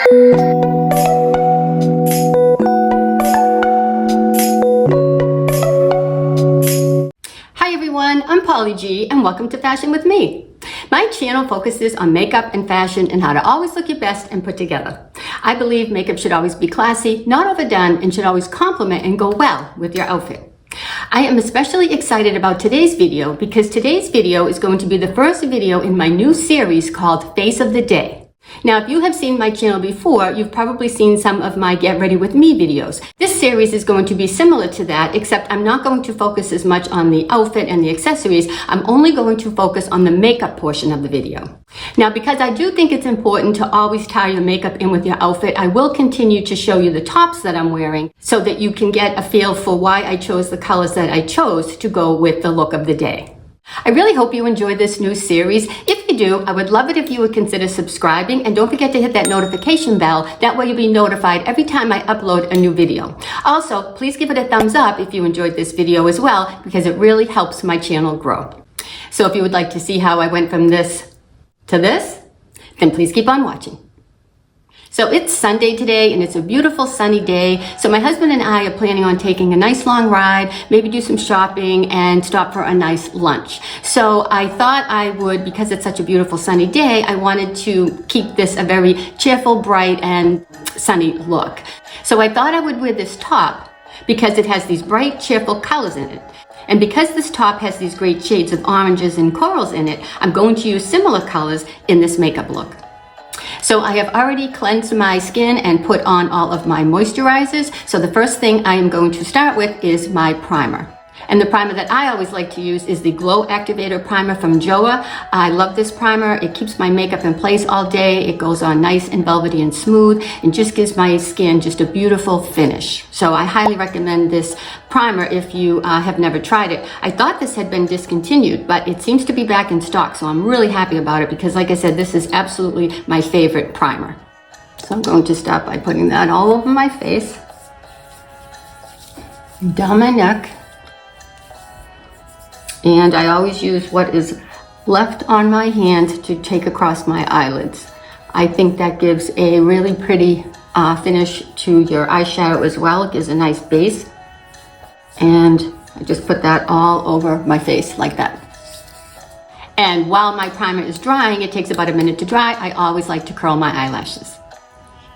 Hi everyone, I'm Polly G and welcome to Fashion with Me. My channel focuses on makeup and fashion and how to always look your best and put together. I believe makeup should always be classy, not overdone, and should always complement and go well with your outfit. I am especially excited about today's video because today's video is going to be the first video in my new series called Face of the Day. Now, if you have seen my channel before, you've probably seen some of my Get Ready With Me videos. This series is going to be similar to that, except I'm not going to focus as much on the outfit and the accessories. I'm only going to focus on the makeup portion of the video. Now, because I do think it's important to always tie your makeup in with your outfit, I will continue to show you the tops that I'm wearing so that you can get a feel for why I chose the colors that I chose to go with the look of the day. I really hope you enjoyed this new series. If you do, I would love it if you would consider subscribing, and don't forget to hit that notification bell. That way you'll be notified every time I upload a new video. Also, please give it a thumbs up if you enjoyed this video as well, because it really helps my channel grow. So if you would like to see how I went from this to this, then please keep on watching. So it's Sunday today and it's a beautiful sunny day. So my husband and I are planning on taking a nice long ride, maybe do some shopping and stop for a nice lunch. So I thought I would, because it's such a beautiful sunny day, I wanted to keep this a very cheerful, bright and sunny look. So I thought I would wear this top because it has these bright, cheerful colors in it. And because this top has these great shades of oranges and corals in it, I'm going to use similar colors in this makeup look. So I have already cleansed my skin and put on all of my moisturizers. So the first thing I am going to start with is my primer. And the primer that I always like to use is the Glow Activator Primer from Joa. I love this primer. It keeps my makeup in place all day. It goes on nice and velvety and smooth and just gives my skin just a beautiful finish. So I highly recommend this primer if you have never tried it. I thought this had been discontinued, but it seems to be back in stock. So I'm really happy about it because, like I said, this is absolutely my favorite primer. So I'm going to start by putting that all over my face, down my neck. And I always use what is left on my hand to take across my eyelids. I think that gives a really pretty finish to your eyeshadow as well. It gives a nice base. And I just put that all over my face like that. And while my primer is drying, it takes about a minute to dry, I always like to curl my eyelashes.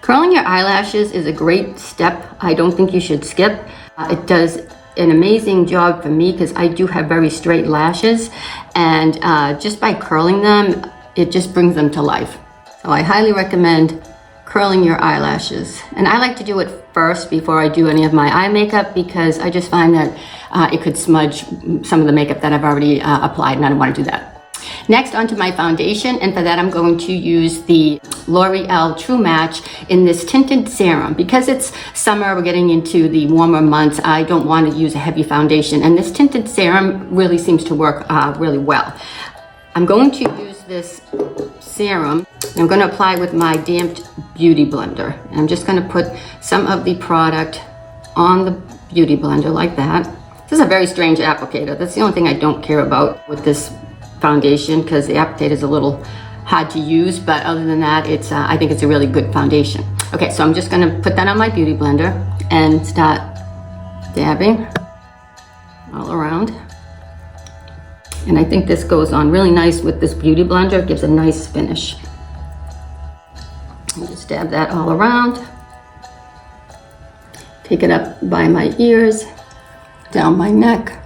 Curling your eyelashes is a great step. I don't think you should skip. It does an amazing job for me because I do have very straight lashes, and just by curling them, it just brings them to life. So I highly recommend curling your eyelashes. And I like to do it first before I do any of my eye makeup because I just find that it could smudge some of the makeup that I've already applied, and I don't want to do that. Next, onto my foundation, and for that I'm going to use the L'Oreal True Match in this tinted serum. Because it's summer, we're getting into the warmer months, I don't want to use a heavy foundation, and this tinted serum really seems to work really well. I'm going to use this serum, and I'm going to apply it with my damped beauty blender. And I'm just going to put some of the product on the beauty blender like that. This is a very strange applicator. That's the only thing I don't care about with this foundation, because the applicator is a little hard to use, but other than that, it's I think it's a really good foundation. Okay, so I'm just going to put that on my beauty blender and start dabbing all around. And I think this goes on really nice with this beauty blender. It gives a nice finish. I'll just dab that all around. Take it up by my ears, down my neck,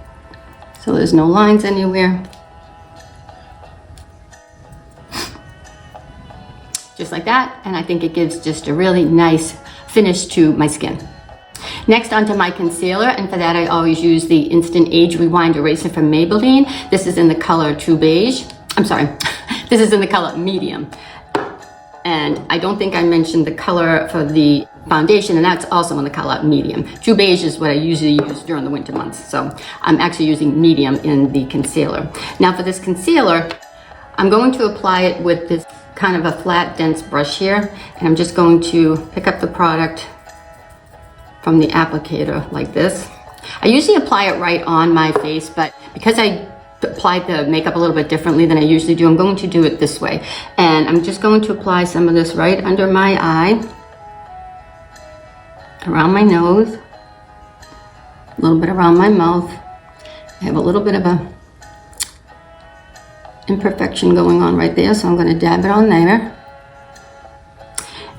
so there's no lines anywhere. Just like that, and I think it gives just a really nice finish to my skin. Next, onto my concealer, and for that I always use the Instant Age Rewind Eraser from Maybelline. This is in the color True Beige. I'm sorry, this is in the color Medium. And I don't think I mentioned the color for the foundation, and that's also in the color Medium. True Beige is what I usually use during the winter months, so I'm actually using Medium in the concealer. Now for this concealer, I'm going to apply it with this kind of a flat, dense brush here, and I'm just going to pick up the product from the applicator like this. I usually apply it right on my face, but because I apply the makeup a little bit differently than I usually do. I'm going to do it this way. And I'm just going to apply some of this right under my eye, around my nose, a little bit around my mouth. I have a little bit of a imperfection going on right there, so I'm going to dab it on there.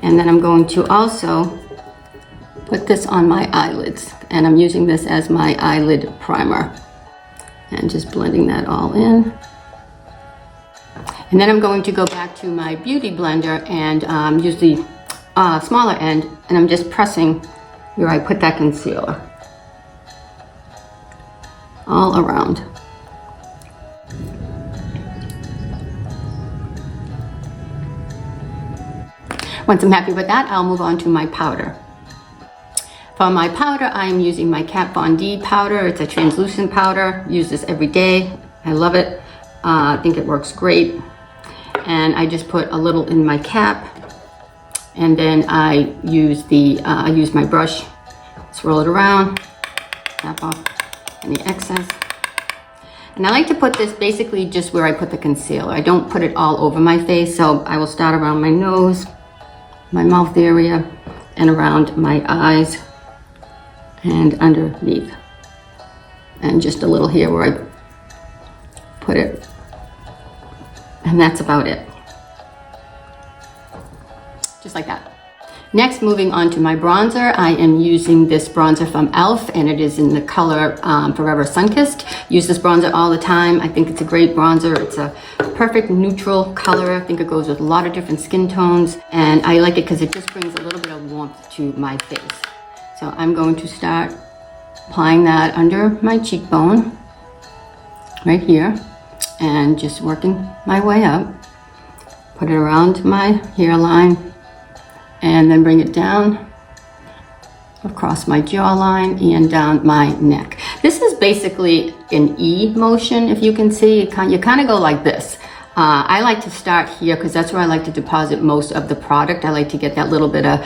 And then I'm going to also put this on my eyelids, and I'm using this as my eyelid primer. And just blending that all in. And then I'm going to go back to my beauty blender and use the smaller end, and I'm just pressing where I put that concealer all around. Once I'm happy with that, I'll move on to my powder. For my powder, I'm using my Kat Von D powder. It's a translucent powder. Use this every day. I love it. I think it works great. And I just put a little in my cap, and then I use my brush, swirl it around, tap off any excess. And I like to put this basically just where I put the concealer. I don't put it all over my face, so I will start around my nose, my mouth area, and around my eyes and underneath. And just a little here where I put it. And that's about it. Just like that. Next, moving on to my bronzer, I am using this bronzer from e.l.f. and it is in the color Forever Sunkissed. Use this bronzer all the time. I think it's a great bronzer. It's a perfect neutral color. I think it goes with a lot of different skin tones, and I like it because it just brings a little bit of warmth to my face. So I'm going to start applying that under my cheekbone, right here, and just working my way up. Put it around my hairline, and then bring it down across my jawline and down my neck. This is basically an E motion, if you can see. You kind of go like this. I like to start here because that's where I like to deposit most of the product. I like to get that little bit of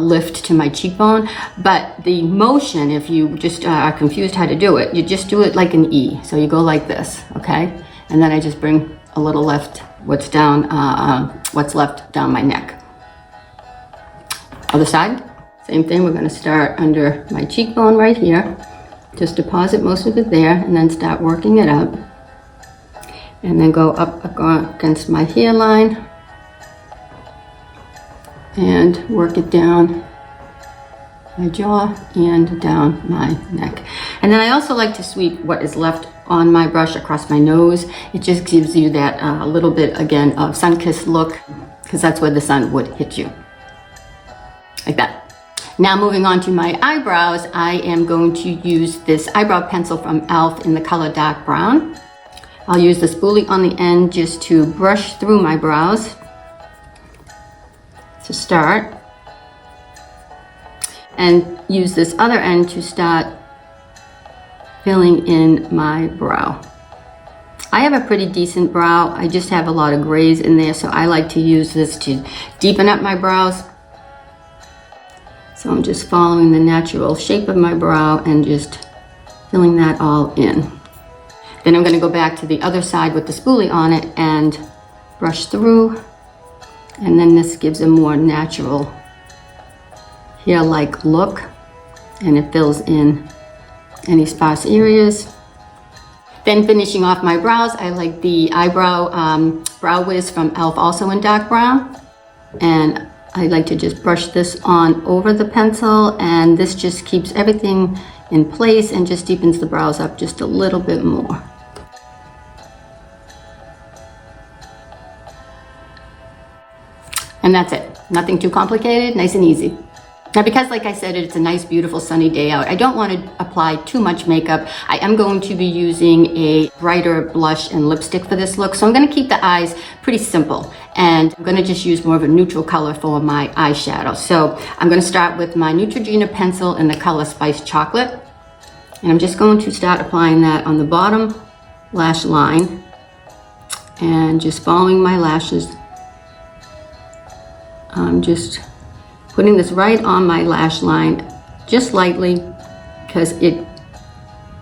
lift to my cheekbone. But the motion, if you just are confused how to do it, you just do it like an E. So you go like this, okay? And then I just bring a little left, what's left down my neck. Other side, same thing. We're going to start under my cheekbone right here. Just deposit most of it there, and then start working it up. And then go up against my hairline and work it down my jaw and down my neck. And then I also like to sweep what is left on my brush across my nose. It just gives you that little bit, again, of sun-kissed look, because that's where the sun would hit you. Like that. Now moving on to my eyebrows, I am going to use this eyebrow pencil from e.l.f. in the color dark brown. I'll use the spoolie on the end just to brush through my brows to start, and use this other end to start filling in my brow. I have a pretty decent brow. I just have a lot of grays in there, so I like to use this to deepen up my brows. So I'm just following the natural shape of my brow and just filling that all in. Then I'm going to go back to the other side with the spoolie on it and brush through. And then this gives a more natural hair-like look, and it fills in any sparse areas. Then finishing off my brows, I like the eyebrow brow wiz from e.l.f. also in dark brown. And I like to just brush this on over the pencil, and this just keeps everything in place and just deepens the brows up just a little bit more. And that's it. Nothing too complicated, nice and easy. Now, because like I said, it's a nice, beautiful sunny day out, I don't want to apply too much makeup. I am going to be using a brighter blush and lipstick for this look, so I'm going to keep the eyes pretty simple. And I'm going to just use more of a neutral color for my eyeshadow. So I'm going to start with my Neutrogena pencil in the color Spiced Chocolate. And I'm just going to start applying that on the bottom lash line. And just following my lashes. I'm just putting this right on my lash line, just lightly, because it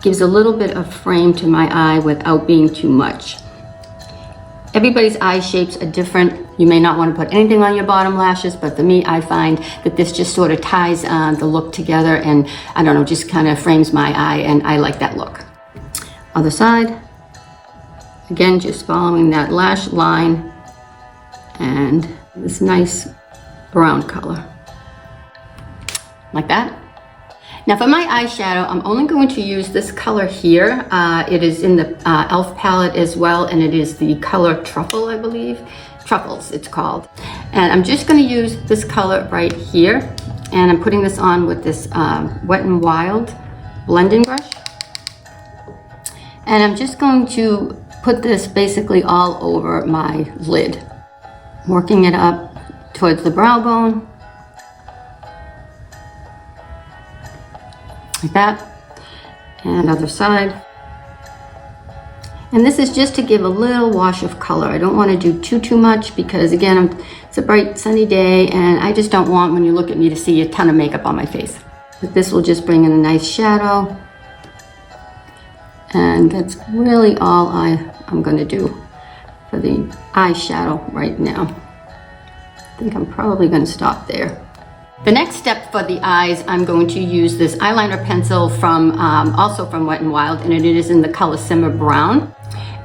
gives a little bit of frame to my eye without being too much. Everybody's eye shapes are different. You may not want to put anything on your bottom lashes, but for me, I find that this just sort of ties the look together, and I don't know, just kind of frames my eye, and I like that look. Other side. Again, just following that lash line and this nice brown color. Like that. Now for my eyeshadow, I'm only going to use this color here. It is in the e.l.f. palette as well, and it is the color Truffle, I believe. Truffles, it's called. And I'm just going to use this color right here, and I'm putting this on with this Wet n Wild blending brush. And I'm just going to put this basically all over my lid, working it up towards the brow bone. Like that, and other side. And this is just to give a little wash of color. I don't want to do too much because again, it's a bright sunny day and I just don't want, when you look at me, to see a ton of makeup on my face. But this will just bring in a nice shadow. And that's really all I'm going to do for the eyeshadow right now. I think I'm probably going to stop there. The next step for the eyes, I'm going to use this eyeliner pencil from also from Wet n Wild, and it is in the color Simmer Brown.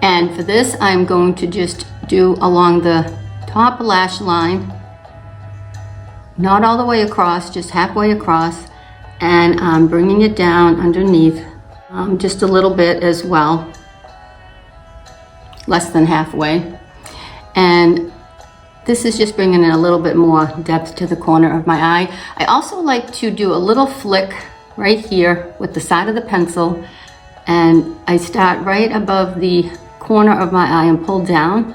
And for this, I'm going to just do along the top lash line, not all the way across, just halfway across, and I'm bringing it down underneath just a little bit as well, less than halfway. And this is just bringing in a little bit more depth to the corner of my eye. I also like to do a little flick right here with the side of the pencil, and I start right above the corner of my eye and pull down.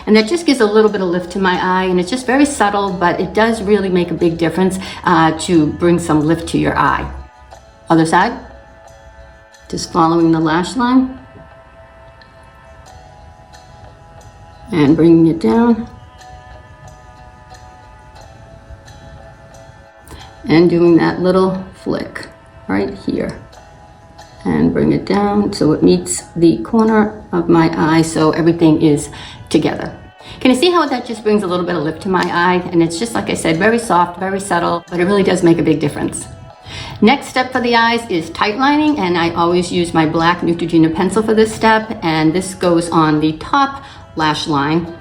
And that just gives a little bit of lift to my eye, and it's just very subtle, but it does really make a big difference to bring some lift to your eye. Other side, just following the lash line and bringing it down. And doing that little flick right here and bring it down so it meets the corner of my eye so everything is together. Can you see how that just brings a little bit of lift to my eye? And it's just, like I said, very soft, very subtle, but it really does make a big difference. Next step for the eyes is tight lining, and I always use my black Neutrogena pencil for this step, and this goes on the top lash line.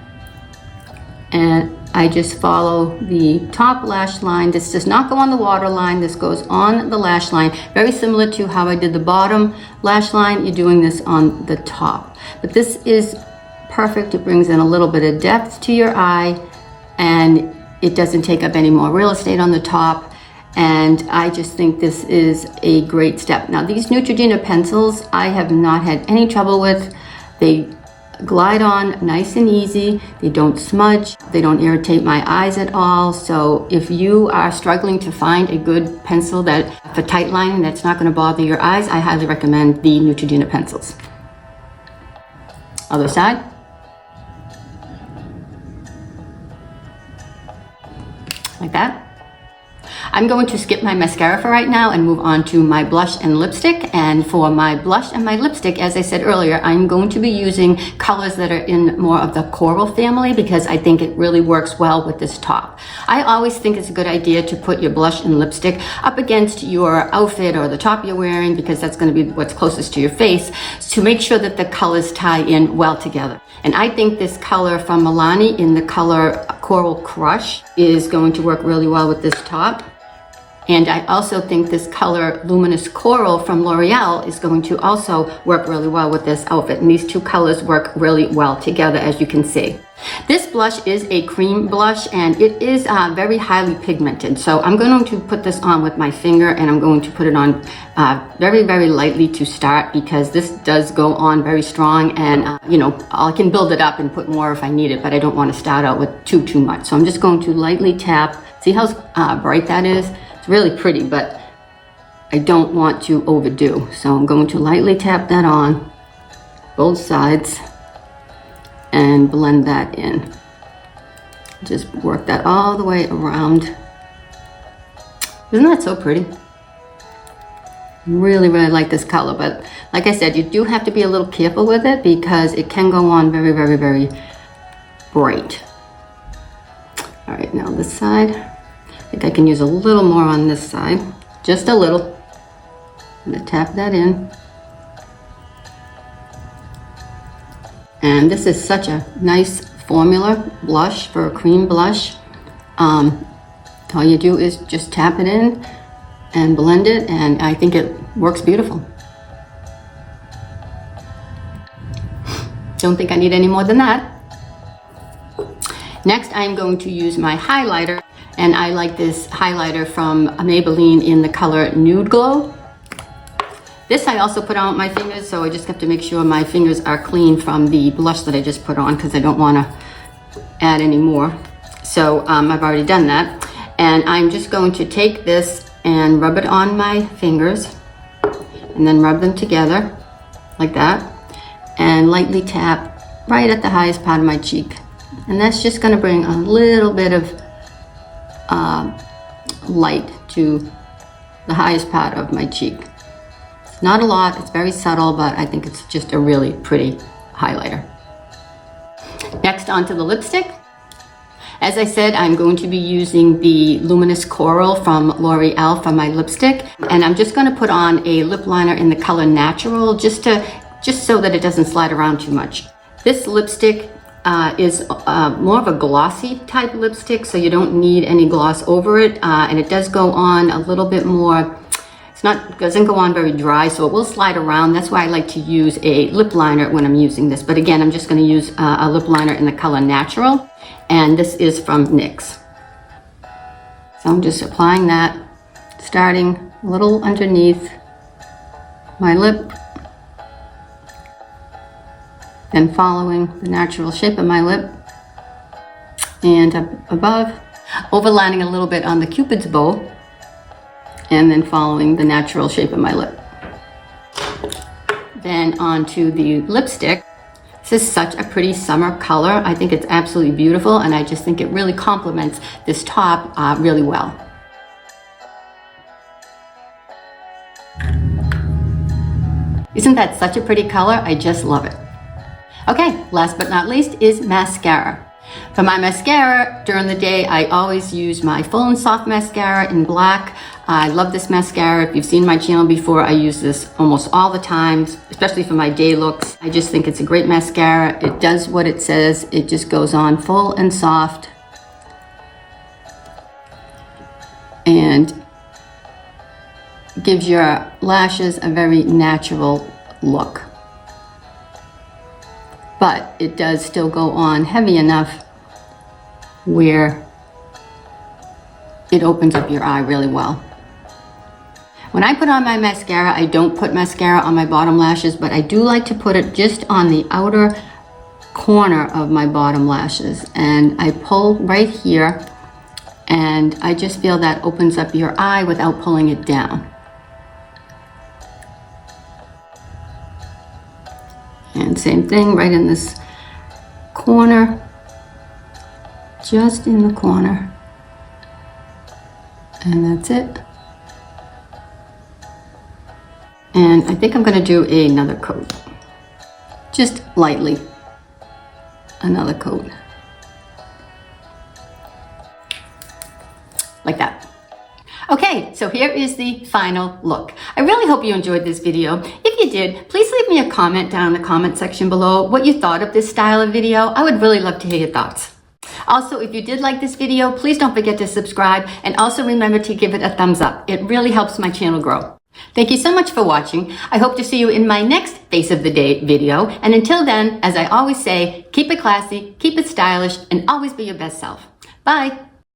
And I just follow the top lash line. This does not go on the water line. This goes on the lash line. Very similar to how I did the bottom lash line. You're doing this on the top. But this is perfect. It brings in a little bit of depth to your eye, and it doesn't take up any more real estate on the top. And I just think this is a great step. Now, these Neutrogena pencils, I have not had any trouble with. They glide on nice and easy. They don't smudge. They don't irritate my eyes at all. So if you are struggling to find a good pencil that for tight lining that's not going to bother your eyes, I highly recommend the Neutrogena pencils. Other side. Like that. I'm going to skip my mascara for right now and move on to my blush and lipstick. And for my blush and my lipstick, as I said earlier, I'm going to be using colors that are in more of the coral family because I think it really works well with this top. I always think it's a good idea to put your blush and lipstick up against your outfit or the top you're wearing, because that's going to be what's closest to your face, to make sure that the colors tie in well together. And I think this color from Milani in the color Coral Crush is going to work really well with this top. And I also think this color Luminous Coral from L'Oreal is going to also work really well with this outfit. And these two colors work really well together, as you can see. This blush is a cream blush, and it is very highly pigmented. So I'm going to put this on with my finger, and I'm going to put it on very, very lightly to start, because this does go on very strong, and you know, I can build it up and put more if I need it, but I don't want to start out with too much. So I'm just going to lightly tap. See how bright that is? It's really pretty, but I don't want to overdo. So I'm going to lightly tap that on both sides and blend that in. Just work that all the way around. Isn't that so pretty? Really, really like this color, but like I said, you do have to be a little careful with it because it can go on very, very, very bright. All right, now this side. I think I can use a little more on this side, just a little. I'm gonna tap that in. And this is such a nice formula blush for a cream blush. All you do is just tap it in and blend it, and I think it works beautiful. Don't think I need any more than that. Next, I'm going to use my highlighter, and I like this highlighter from Maybelline in the color Nude Glow. This I also put on my fingers, so I just have to make sure my fingers are clean from the blush that I just put on because I don't want to add any more. So I've already done that. And I'm just going to take this and rub it on my fingers and then rub them together like that and lightly tap right at the highest part of my cheek. And that's just going to bring a little bit of light to the highest part of my cheek. It's not a lot, it's very subtle, but I think it's just a really pretty highlighter. Next, onto the lipstick. As I said, I'm going to be using the Luminous Coral from L'Oreal for my lipstick, and I'm just going to put on a lip liner in the color Natural just so that it doesn't slide around too much. This lipstick is more of a glossy type lipstick, so you don't need any gloss over it, and it does go on a little bit more. Doesn't go on very dry, so it will slide around. That's why I like to use a lip liner when I'm using this. But again, I'm just going to use a lip liner in the color Natural, and this is from NYX. So I'm just applying that, starting a little underneath my lip, then following the natural shape of my lip, and up above, overlining a little bit on the Cupid's bow, and then following the natural shape of my lip. Then onto the lipstick. This is such a pretty summer color. I think it's absolutely beautiful, and I just think it really complements this top really well. Isn't that such a pretty color? I just love it. Okay, last but not least is mascara. For my mascara, during the day, I always use my Full and Soft mascara in black. I love this mascara. If you've seen my channel before, I use this almost all the time, especially for my day looks. I just think it's a great mascara. It does what it says. It just goes on full and soft. And gives your lashes a very natural look. But it does still go on heavy enough where it opens up your eye really well. When I put on my mascara, I don't put mascara on my bottom lashes, but I do like to put it just on the outer corner of my bottom lashes. And I pull right here, and I just feel that opens up your eye without pulling it down. And same thing right in this corner, just in the corner. And that's it. And I think I'm going to do another coat. Just lightly. Another coat. Like that. Okay, so here is the final look. I really hope you enjoyed this video. If you did, please leave me a comment down in the comment section below what you thought of this style of video. I would really love to hear your thoughts. Also, if you did like this video, please don't forget to subscribe, and also remember to give it a thumbs up. It really helps my channel grow. Thank you so much for watching. I hope to see you in my next Face of the Day video. And until then, as I always say, keep it classy, keep it stylish, and always be your best self. Bye.